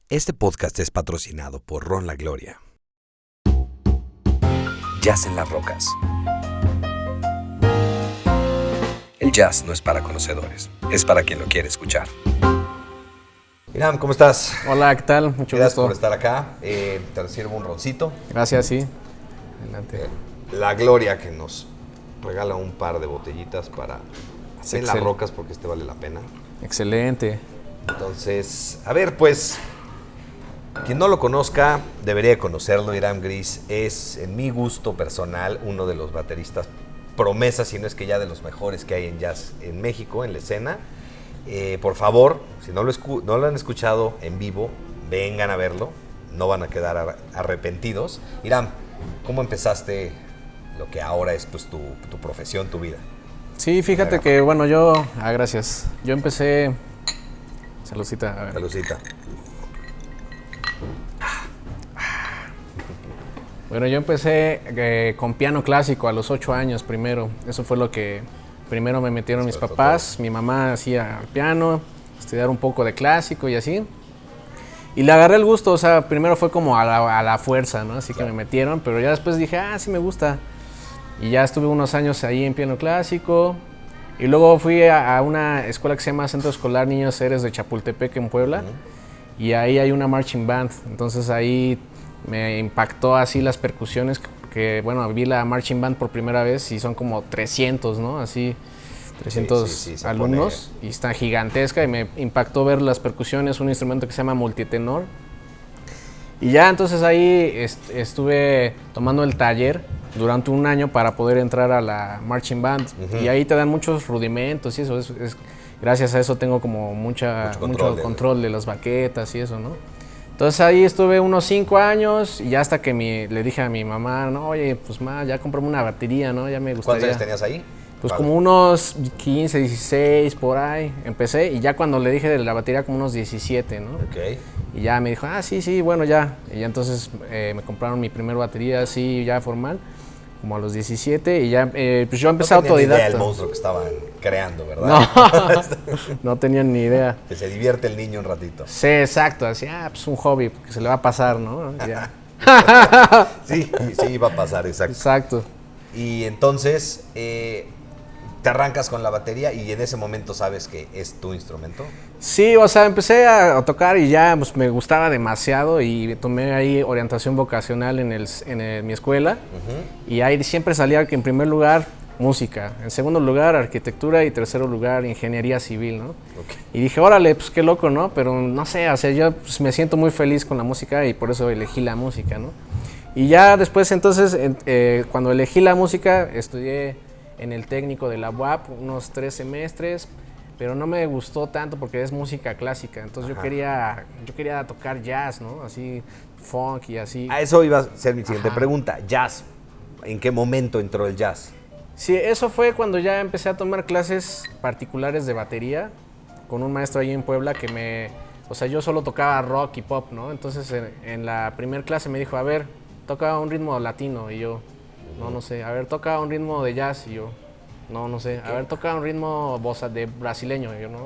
Este podcast es patrocinado por Ron La Gloria. Jazz en las rocas. El jazz no es para conocedores, es para quien lo quiere escuchar. Hiram, ¿cómo estás? Hola, ¿qué tal? Mucho Gracias gusto. por estar acá. Te sirvo un roncito. Gracias, sí. Adelante. La Gloria, que nos regala un par de botellitas para hacer las rocas, porque este vale la pena. Excelente. Entonces, a ver, pues, quien no lo conozca, debería conocerlo. Hiram Grease es, en mi gusto personal, uno de los bateristas promesas, si no es que ya de los mejores que hay en jazz en México, en la escena. Por favor, si no lo han escuchado en vivo, vengan a verlo. No van a quedar arrepentidos. Hiram, ¿cómo empezaste lo que ahora es pues, tu profesión, tu vida? Sí, fíjate que, bueno, gracias. Yo empecé... Saludcita. A ver. Saludcita. Bueno, yo empecé con piano clásico a los 8 años primero. Eso fue lo que primero me metieron mis papás. Mi mamá hacía piano, estudiar un poco de clásico y así. Y le agarré el gusto, o sea, primero fue como a la fuerza, ¿no? Así que me metieron, pero ya después dije, sí me gusta. Y ya estuve unos años ahí en piano clásico. Y luego fui a una escuela que se llama Centro Escolar Niños Héroes de Chapultepec, en Puebla. Y ahí hay una marching band. Entonces ahí me impactó así las percusiones, que bueno, vi la marching band por primera vez y son como 300, ¿no? Así, 300 sí, alumnos y está gigantesca y me impactó ver las percusiones, un instrumento que se llama multitenor. Y ya entonces ahí estuve tomando el taller durante un año para poder entrar a la marching band. Y ahí te dan muchos rudimentos y eso, gracias a eso tengo como mucho control de las baquetas y eso, ¿no? Entonces ahí estuve unos 5 años y ya hasta que le dije a mi mamá, no, oye, pues ya comprame una batería, ¿no? Ya me gustaría. ¿Cuántos años tenías ahí? Pues como unos 15, 16, por ahí empecé. Y ya cuando le dije de la batería, como unos 17, ¿no? Ok. Y ya me dijo, sí, bueno, ya. Y ya entonces me compraron mi primer batería así ya formal, como a los 17. Y ya, pues yo empecé autodidacta. No tenía ni idea el monstruo que estaban creando, ¿verdad? No tenían ni idea. Que se divierte el niño un ratito. Sí, exacto. Así, pues un hobby, que se le va a pasar, ¿no? Ya. Sí, va a pasar, exacto. Exacto. Y entonces, te arrancas con la batería y en ese momento sabes que es tu instrumento. Sí, o sea, empecé a tocar y ya pues, me gustaba demasiado y tomé ahí orientación vocacional en mi escuela. Y ahí siempre salía que en primer lugar música, en segundo lugar arquitectura y tercero lugar ingeniería civil, ¿no? Okay. Y dije, órale, pues qué loco, ¿no? Pero no sé, o sea, yo pues, me siento muy feliz con la música y por eso elegí la música, ¿no? Y ya después entonces, cuando elegí la música, estudié en el técnico de la UAP unos 3 semestres, pero no me gustó tanto porque es música clásica, entonces yo quería tocar jazz, ¿no? Así, funk y así. A eso iba a ser mi siguiente pregunta. Jazz, ¿en qué momento entró el jazz? Sí, eso fue cuando ya empecé a tomar clases particulares de batería con un maestro ahí en Puebla o sea, yo solo tocaba rock y pop, ¿no? Entonces en la primer clase me dijo, a ver, toca un ritmo latino, y yo, no sé, a ver, toca un ritmo de jazz, y yo, no sé, a ver, toca un ritmo bossa de brasileño, y yo, no.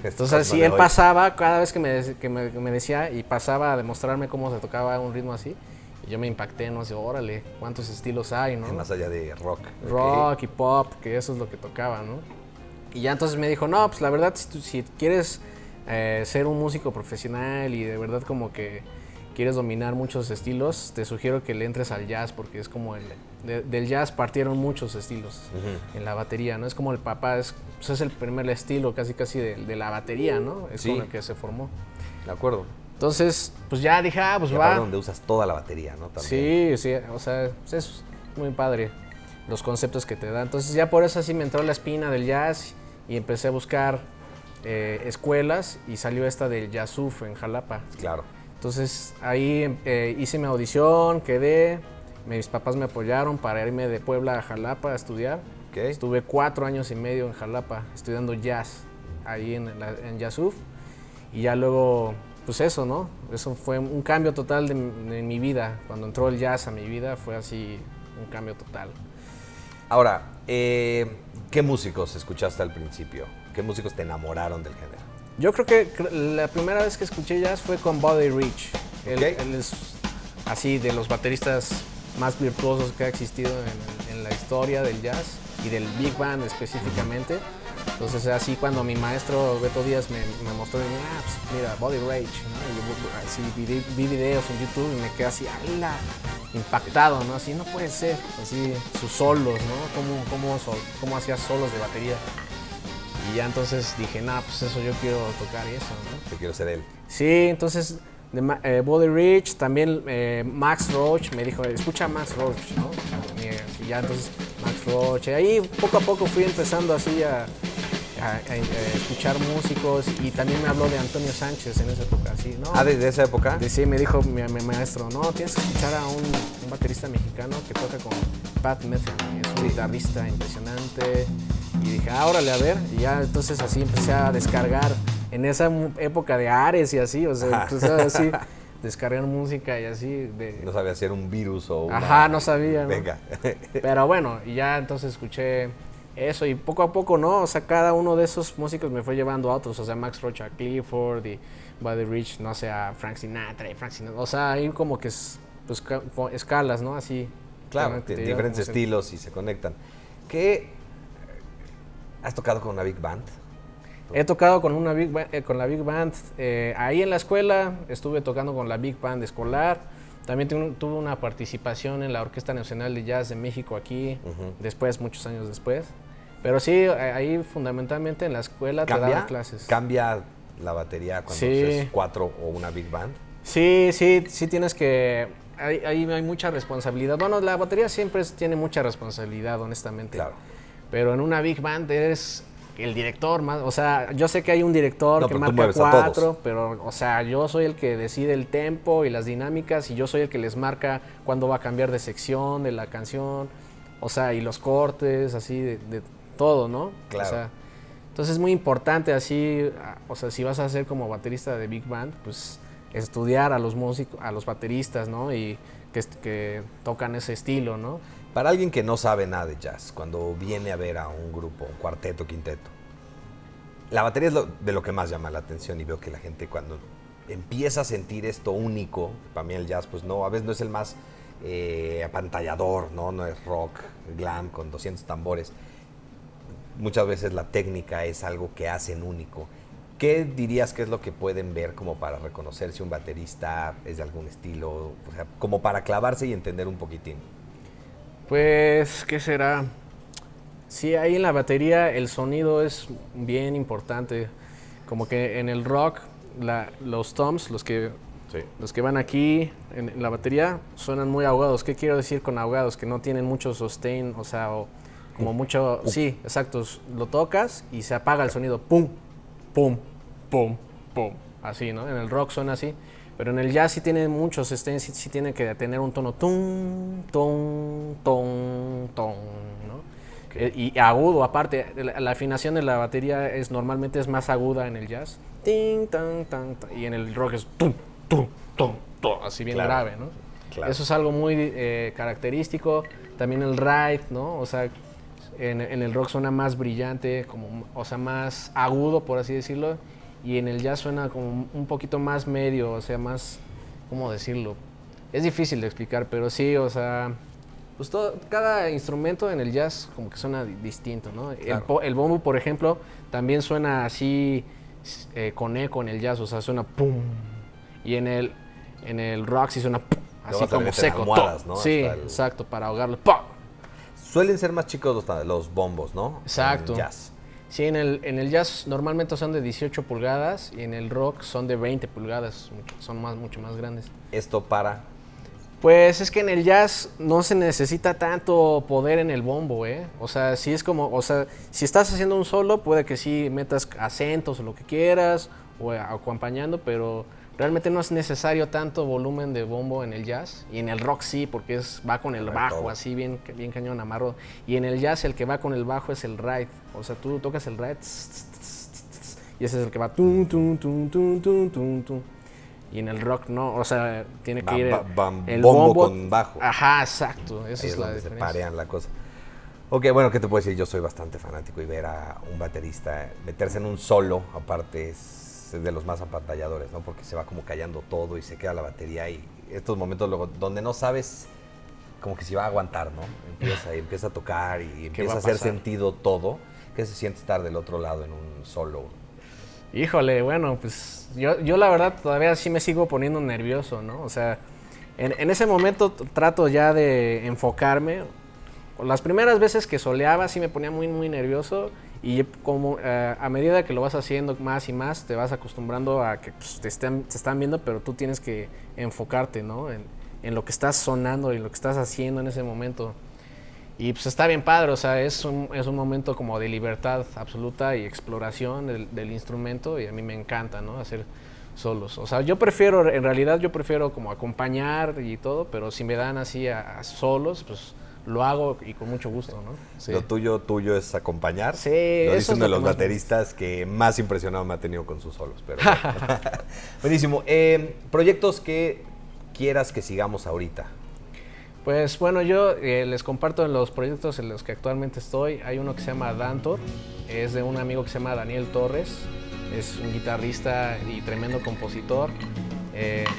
Entonces así él pasaba, cada vez que me decía, y pasaba a demostrarme cómo se tocaba un ritmo así, y yo me impacté, no sé, órale, cuántos estilos hay, ¿no? Más allá de rock. Rock y pop, que eso es lo que tocaba, ¿no? Y ya entonces me dijo, no, pues la verdad, si quieres ser un músico profesional y de verdad como que quieres dominar muchos estilos, te sugiero que le entres al jazz, porque es como del jazz partieron muchos estilos en la batería, ¿no? Es como el papá, es el primer estilo casi de la batería, ¿no? Es con el que se formó. De acuerdo. Entonces, pues ya dije, pues y va. donde usas toda la batería, ¿no? También. Sí, o sea, es muy padre los conceptos que te da. Entonces ya por eso así me entró la espina del jazz y empecé a buscar escuelas y salió esta del Jazzuf en Jalapa. Claro. Entonces ahí hice mi audición, quedé, mis papás me apoyaron para irme de Puebla a Jalapa a estudiar. Okay. Estuve 4 años y medio en Jalapa estudiando jazz, ahí en Jazzuf. Y ya luego, pues eso, ¿no? Eso fue un cambio total de mi vida. Cuando entró el jazz a mi vida fue así un cambio total. Ahora, ¿qué músicos escuchaste al principio? ¿Qué músicos te enamoraron del género? Yo creo que la primera vez que escuché jazz fue con Buddy Rich. Él es así de los bateristas más virtuosos que ha existido en la historia del jazz y del big band específicamente. Entonces así cuando mi maestro Beto Díaz me mostró, pues, mira, Buddy Rich, ¿no? Y yo, así vi videos en YouTube y me quedé así, ¡ala! Impactado, ¿no? Así no puede ser, así sus solos, ¿no? Cómo hacía solos de batería. Y ya entonces dije, pues eso yo quiero tocar eso, ¿no? Yo quiero ser él. Sí, entonces Buddy Rich, también Max Roach me dijo, escucha a Max Roach, ¿no? Y ya entonces Max Roach, ahí poco a poco fui empezando así a escuchar músicos y también me habló de Antonio Sánchez en esa época, ¿sí? ¿No? ¿Desde esa época? Sí, me dijo mi maestro, no, tienes que escuchar a un baterista mexicano que toca con Pat Metheny, es un guitarrista impresionante. Y dije, órale, a ver, y ya entonces así empecé a descargar en esa época de Ares y así, o sea, empecé así descargar música y así. No sabía si era un virus o una... Ajá, no sabía, ¿no? Venga. Pero bueno, y ya entonces escuché eso y poco a poco, ¿no? O sea, cada uno de esos músicos me fue llevando a otros, o sea, Max Roach a Clifford y Buddy Rich, no sé, a Frank Sinatra, o sea, hay como que pues, escalas, ¿no? Así. Claro, diferentes estilos y se conectan. ¿Has tocado con una big band? He tocado con la big band. Ahí en la escuela estuve tocando con la big band escolar. También tuve una participación en la Orquesta Nacional de Jazz de México aquí, después, muchos años después. Pero sí, ahí fundamentalmente en la escuela te daban clases. ¿Cambia la batería cuando es 4 o una big band? Sí tienes que... Ahí hay mucha responsabilidad. Bueno, la batería siempre tiene mucha responsabilidad, honestamente. Claro. Pero en una big band eres el director más, o sea, yo sé que hay un director que marca 4, pero, o sea, yo soy el que decide el tempo y las dinámicas y yo soy el que les marca cuándo va a cambiar de sección de la canción, o sea, y los cortes, así, de todo, ¿no? Claro. O sea, entonces es muy importante así, o sea, si vas a ser como baterista de big band, pues estudiar a los músicos, a los bateristas, ¿no? Y que tocan ese estilo, ¿no? Para alguien que no sabe nada de jazz, cuando viene a ver a un grupo, un cuarteto, quinteto, la batería es de lo que más llama la atención y veo que la gente cuando empieza a sentir esto único, para mí el jazz, pues no, a veces no es el más apantallador, no es rock, glam con 200 tambores. Muchas veces la técnica es algo que hacen único. ¿Qué dirías que es lo que pueden ver como para reconocer si un baterista es de algún estilo, o sea, como para clavarse y entender un poquitín? Pues, ¿qué será? Sí, ahí en la batería el sonido es bien importante. Como que en el rock, los toms, los que van aquí en la batería, suenan muy ahogados. ¿Qué quiero decir con ahogados? Que no tienen mucho sustain, o sea, como mucho... Sí, exacto. Lo tocas y se apaga el sonido. Pum, pum, pum, pum. Así, ¿no? En el rock suena así. Pero en el jazz sí tiene muchos sustain, sí tiene que tener un tono tum, tum, tum, tum, ¿no? Y agudo, aparte, la afinación de la batería normalmente es más aguda en el jazz. Ting, tan, tan, tan, y en el rock es tum, tum, tum, tum, así bien grave, ¿no? Claro. Eso es algo muy característico. También el ride, ¿no? O sea, en el rock suena más brillante, como, o sea, más agudo, por así decirlo. Y en el jazz suena como un poquito más medio, o sea, más, ¿cómo decirlo? Es difícil de explicar, pero sí, o sea, pues cada instrumento en el jazz como que suena distinto, ¿no? Claro. El bombo, por ejemplo, también suena así con eco en el jazz, o sea, suena pum. Y en el rock sí suena pum, así como seco. Almohadas, ¿no? Sí, exacto, para ahogarlo. ¡Pum! Suelen ser más chicos los bombos, ¿no? Exacto. En el jazz. Sí, en el jazz normalmente son de 18 pulgadas y en el rock son de 20 pulgadas, son mucho más grandes. ¿Esto para? Pues es que en el jazz no se necesita tanto poder en el bombo, ¿eh? O sea, sí es como, o sea, si estás haciendo un solo, puede que sí metas acentos o lo que quieras, o acompañando, pero realmente no es necesario tanto volumen de bombo en el jazz. Y en el rock sí, porque va con el bajo, así bien cañón amarrado. Y en el jazz el que va con el bajo es el ride. O sea, tú tocas el ride y ese es el que va tum, tum, tum, tum, tum, tum, tum. Y en el rock no, o sea, tiene que ir el bombo con bajo. Ajá, exacto, esa es la donde diferencia. Se parean la cosa. Ok, bueno, ¿qué te puedo decir? Yo soy bastante fanático y ver a un baterista meterse en un solo, aparte es de los más apantalladores, ¿no? Porque se va como callando todo y se queda la batería y estos momentos luego donde no sabes como que si va a aguantar, ¿no? Empieza a tocar y empieza a hacer sentido todo. ¿Qué se siente estar del otro lado en un solo? Híjole, bueno, pues yo la verdad todavía sí me sigo poniendo nervioso, ¿no? O sea, en ese momento trato ya de enfocarme. Las primeras veces que soleaba sí me ponía muy, muy nervioso y como a medida que lo vas haciendo más y más te vas acostumbrando a que pues, te están viendo, pero tú tienes que enfocarte, ¿no? En lo que estás sonando y lo que estás haciendo en ese momento. Y pues está bien padre, o sea, es un momento como de libertad absoluta y exploración del instrumento y a mí me encanta, ¿no? Hacer solos. O sea, en realidad yo prefiero como acompañar y todo, pero si me dan así a solos, pues lo hago y con mucho gusto, ¿no? Sí. Lo tuyo es acompañar. Sí, lo dice uno de los más bateristas que más impresionado me ha tenido con sus solos. Pero buenísimo. Proyectos que quieras que sigamos ahorita. Pues bueno, yo les comparto en los proyectos en los que actualmente estoy. Hay uno que se llama Dantor, es de un amigo que se llama Daniel Torres, es un guitarrista y tremendo compositor.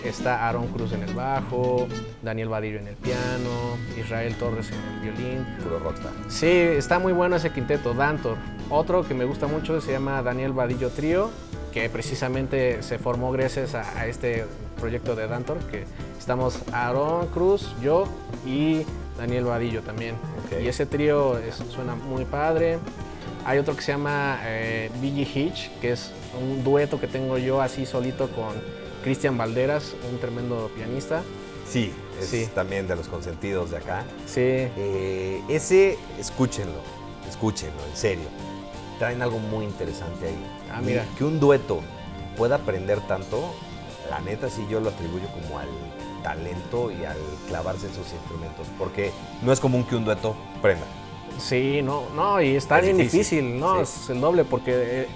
Está Aaron Cruz en el bajo, Daniel Vadillo en el piano, Israel Torres en el violín. Puro rockstar. Sí, está muy bueno ese quinteto, Dantor. Otro que me gusta mucho se llama Daniel Vadillo Trío, que precisamente se formó gracias a este proyecto de Dantor, que estamos Aaron Cruz, yo y Daniel Vadillo también. Okay. Y ese trío suena muy padre. Hay otro que se llama Billy Hitch, que es un dueto que tengo yo así solito con Cristian Valderas, un tremendo pianista. Sí, es también de los consentidos de acá. Sí. Ese, escúchenlo, en serio. Traen algo muy interesante ahí. Ah, mira. Que un dueto pueda aprender tanto, la neta sí yo lo atribuyo como al talento y al clavarse en sus instrumentos, porque no es común que un dueto prenda. Sí, no, y está bien difícil, ¿no? Sí. Es el doble, porque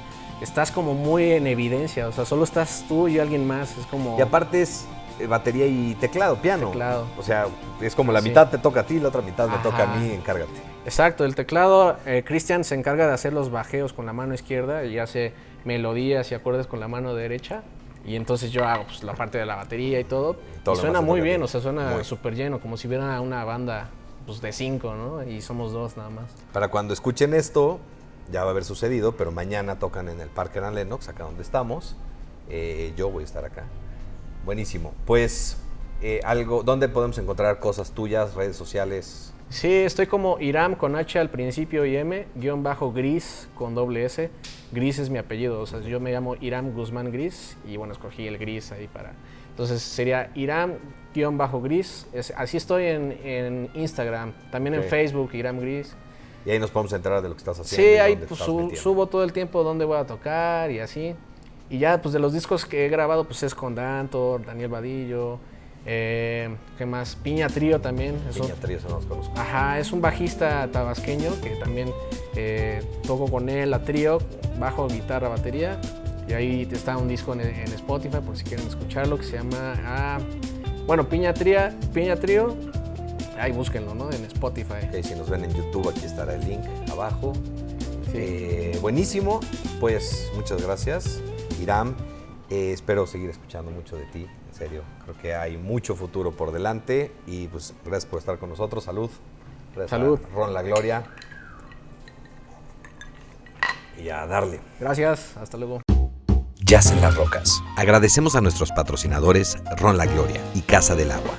estás como muy en evidencia, o sea, solo estás tú y alguien más, es como... Y aparte es batería y teclado, piano. Teclado. O sea, es como la mitad te toca a ti, la otra mitad me toca a mí, encárgate. Exacto, el teclado, Cristian se encarga de hacer los bajeos con la mano izquierda y hace melodías y acordes con la mano derecha. Y entonces yo hago pues, la parte de la batería y todo y suena muy bien, o sea, suena súper lleno, como si hubiera una banda pues, de 5, ¿no? Y somos 2 nada más. Para cuando escuchen esto, ya va a haber sucedido, pero mañana tocan en el Parker and Lenox, acá donde estamos. Yo voy a estar acá. Buenísimo. Pues, ¿dónde podemos encontrar cosas tuyas, redes sociales? Sí, estoy como Iram con H al principio y M, _Gris con doble S. Gris es mi apellido, o sea, yo me llamo Iram Guzmán Gris y bueno, escogí el Gris ahí para... Entonces sería Iram_Gris, así estoy en Instagram, también en Facebook, Iram Gris. Y ahí nos podemos enterar de lo que estás haciendo. Sí, ahí pues, subo todo el tiempo dónde voy a tocar y así. Y ya pues de los discos que he grabado pues es con Dantor, Daniel Vadillo... ¿qué más? Piña Trío también. Piña Trío, eso no los conozco. Ajá, es un bajista tabasqueño que también toco con él a trío, bajo, guitarra, batería. Y ahí está un disco en Spotify por si quieren escucharlo que se llama, Piña Trío. Ahí búsquenlo, ¿no? En Spotify. Ok, si nos ven en YouTube, aquí estará el link abajo. Sí. Buenísimo, pues muchas gracias, Iram. Espero seguir escuchando mucho de ti, en serio. Creo que hay mucho futuro por delante y pues gracias por estar con nosotros. Salud. Gracias. Salud. Ron La Gloria. Y a darle. Gracias, hasta luego. Jazz en las Rocas. Agradecemos a nuestros patrocinadores Ron La Gloria y Casa del Agua.